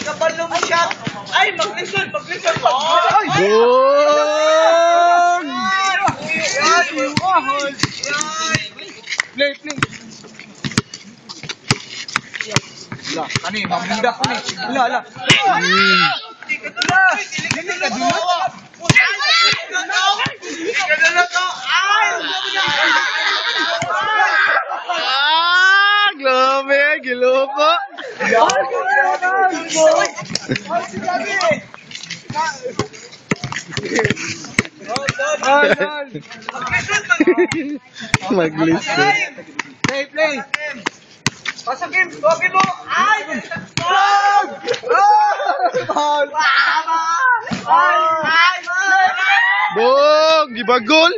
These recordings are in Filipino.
kabalo mo siya. Ay, mag-listen. Gol! Play. Lah, kani mamuda ko ni. Ala. Grabe, gilupo. Mag-listen. Play. Pasakin mo. Ay! Bong, gibagol.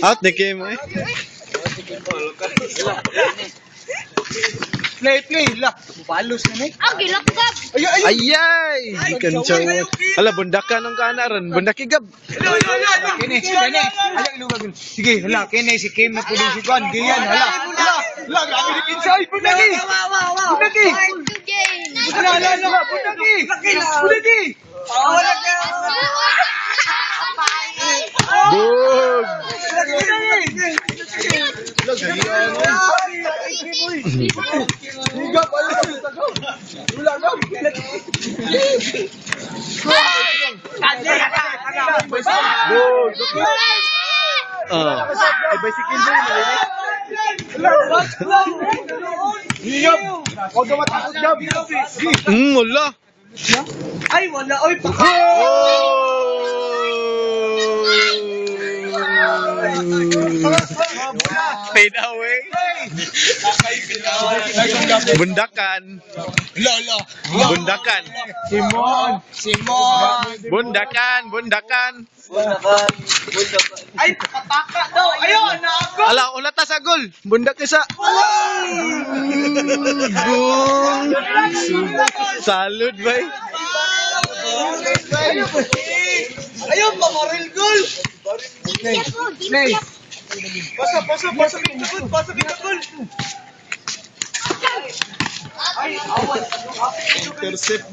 Out na game eh. Play. Lah, balos na ni. Ang gilakgab. Ayay! Kanchaw. Ala, bundakan ang kanaran. Bundakigab. Kene. Ala ilugag. Sige, hala, kene si Kim na pulis si Juan. Giyan, hala. Grabe ni Pinsay. Bundaki. Hala. Bundaki. Wala ka. Bong! Wala. Ay, wala. Oy, Fade away. Bundakan. Bundakan. Simon. Bundakan. Ay, pataka daw. Ayun, naagol. Ala, ulata sa gol. Bundak isa. Gol. Salud, bay. Ayun, pamaril gol. Play. Pasok kita gol. Ay, awan. Intercept.